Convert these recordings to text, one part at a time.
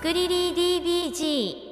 クリリー DBG。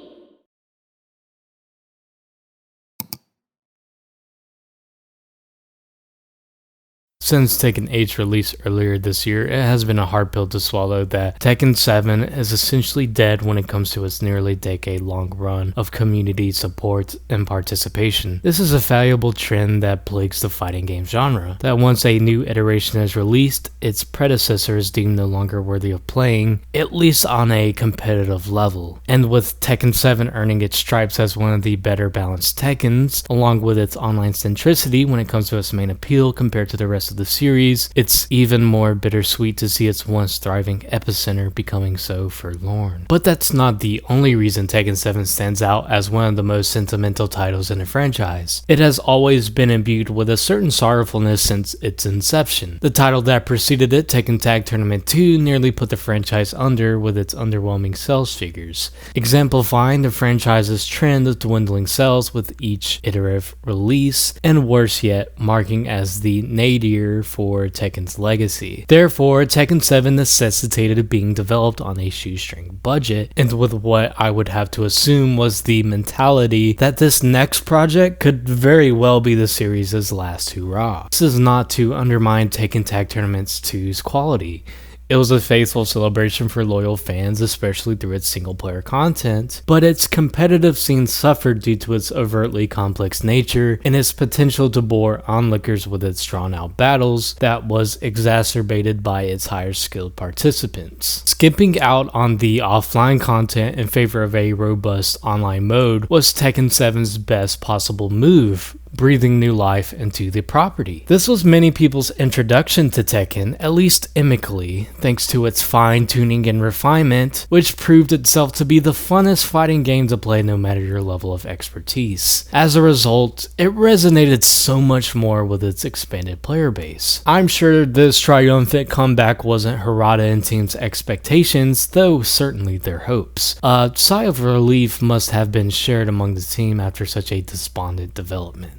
Since Tekken 8's release earlier this year, it has been a hard pill to swallow that Tekken 7 is essentially dead when it comes to its nearly decade-long run of community support and participation. This is a valuable trend that plagues the fighting game genre, that once a new iteration is released, its predecessor is deemed no longer worthy of playing, at least on a competitive level. And with Tekken 7 earning its stripes as one of the better balanced Tekkens, along with its online centricity when it comes to its main appeal compared to the rest of the series, it's even more bittersweet to see its once thriving epicenter becoming so forlorn. But that's not the only reason Tekken 7 stands out as one of the most sentimental titles in the franchise. It has always been imbued with a certain sorrowfulness since its inception. The title that preceded it, Tekken Tag Tournament 2, nearly put the franchise under with its underwhelming sales figures, exemplifying the franchise's trend of dwindling sales with each iterative release, and worse yet, marking as the nadir for Tekken's legacy. Therefore, Tekken 7 necessitated being developed on a shoestring budget, and with what I would have to assume was the mentality that this next project could very well be the series' last hurrah. This is not to undermine Tekken Tag Tournament 2's quality. It was a faithful celebration for loyal fans, especially through its single-player content, but its competitive scene suffered due to its overtly complex nature and its potential to bore onlookers with its drawn-out battles that was exacerbated by its higher-skilled participants. Skipping out on the offline content in favor of a robust online mode was Tekken 7's best possible move, breathing new life into the property. This was many people's introduction to Tekken, at least amicably, thanks to its fine-tuning and refinement, which proved itself to be the funnest fighting game to play no matter your level of expertise. As a result, it resonated so much more with its expanded player base. I'm sure this triumphant comeback wasn't Harada and team's expectations, though certainly their hopes. A sigh of relief must have been shared among the team after such a despondent development.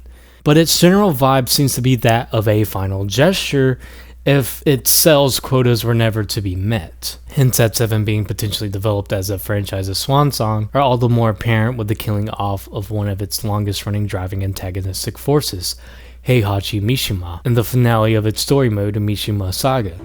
But its general vibe seems to be that of a final gesture if its sales quotas were never to be met. Hints at 7 being potentially developed as a franchise's swan song are all the more apparent with the killing off of one of its longest running driving antagonistic forces, Heihachi Mishima, in the finale of its story mode, Mishima Saga.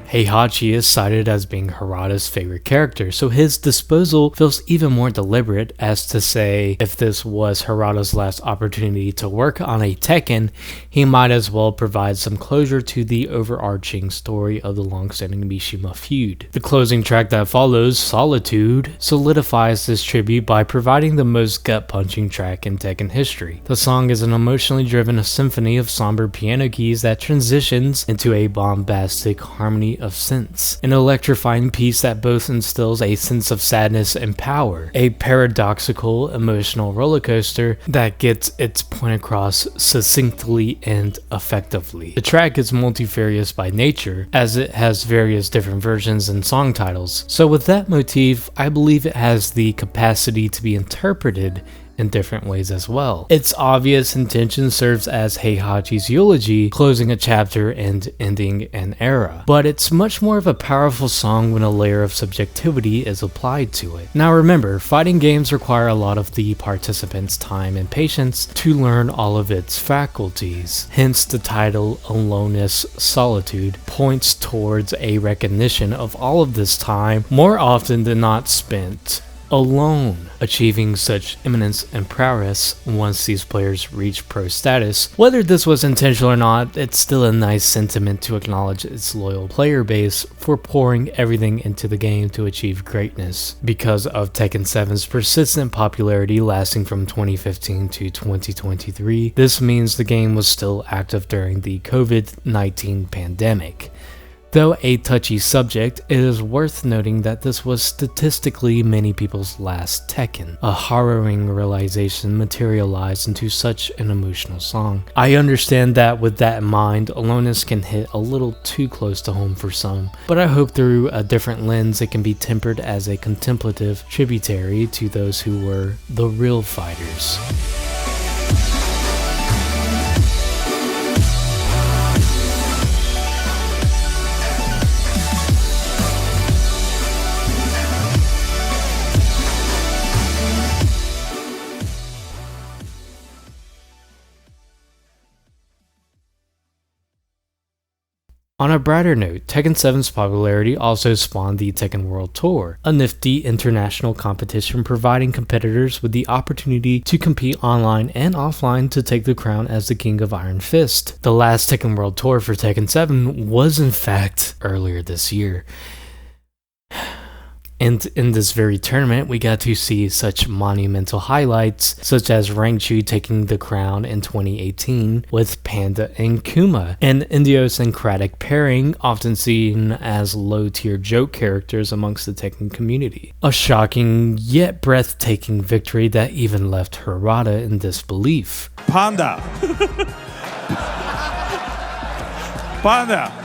Heihachi is cited as being Harada's favorite character, so his disposal feels even more deliberate, as to say, if this was Harada's last opportunity to work on a Tekken, he might as well provide some closure to the overarching story of the long-standing Mishima feud. The closing track that follows, Solitude, solidifies this tribute by providing the most gut-punching track in Tekken history. The song is an emotionally driven symphony of somber piano keys that transitions into a bombastic harmony of synths, an electrifying piece that both instills a sense of sadness and power, a paradoxical emotional roller coaster that gets its point across succinctly and effectively. The track is multifarious by nature, as it has various different versions and song titles, so with that motif, I believe it has the capacity to be interpreted in different ways as well. Its obvious intention serves as Heihachi's eulogy, closing a chapter and ending an era, but it's much more of a powerful song when a layer of subjectivity is applied to it. Now remember, fighting games require a lot of the participants' time and patience to learn all of its faculties, hence the title Aloneness Solitude points towards a recognition of all of this time more often than not spent alone, achieving such eminence and prowess once these players reach pro status. Whether this was intentional or not, it's still a nice sentiment to acknowledge its loyal player base for pouring everything into the game to achieve greatness. Because of Tekken 7's persistent popularity lasting from 2015 to 2023, this means the game was still active during the COVID-19 pandemic. Though a touchy subject, it is worth noting that this was statistically many people's last Tekken. A harrowing realization materialized into such an emotional song. I understand that with that in mind, aloneness can hit a little too close to home for some, but I hope through a different lens it can be tempered as a contemplative tributary to those who were the real fighters. On a brighter note, Tekken 7's popularity also spawned the Tekken World Tour, a nifty international competition providing competitors with the opportunity to compete online and offline to take the crown as the King of Iron Fist. The last Tekken World Tour for Tekken 7 was in fact earlier this year. And in this very tournament, we got to see such monumental highlights, such as Rangchu taking the crown in 2018 with Panda and Kuma, an idiosyncratic pairing often seen as low-tier joke characters amongst the Tekken community. A shocking yet breathtaking victory that even left Harada in disbelief. Panda! Panda!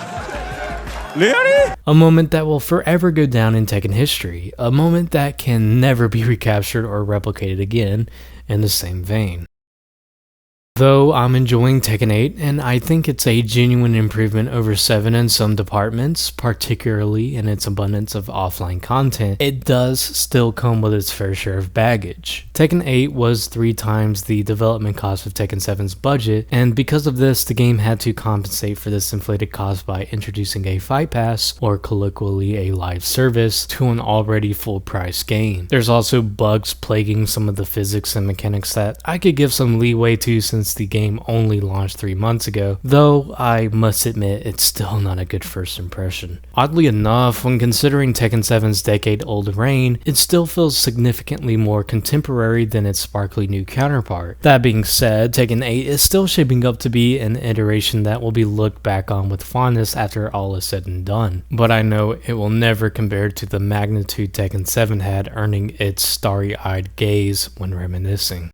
Really? A moment that will forever go down in Tekken history, a moment that can never be recaptured or replicated again in the same vein. Though I'm enjoying Tekken 8, and I think it's a genuine improvement over 7 in some departments, particularly in its abundance of offline content, it does still come with its fair share of baggage. Tekken 8 was 3 times the development cost of Tekken 7's budget, and because of this, the game had to compensate for this inflated cost by introducing a fight pass, or colloquially a live service, to an already full-price game. There's also bugs plaguing some of the physics and mechanics that I could give some leeway to since the game only launched 3 months ago, though I must admit it's still not a good first impression. Oddly enough, when considering Tekken 7's decade-old reign, it still feels significantly more contemporary than its sparkly new counterpart. That being said, Tekken 8 is still shaping up to be an iteration that will be looked back on with fondness after all is said and done, but I know it will never compare to the magnitude Tekken 7 had, earning its starry-eyed gaze when reminiscing.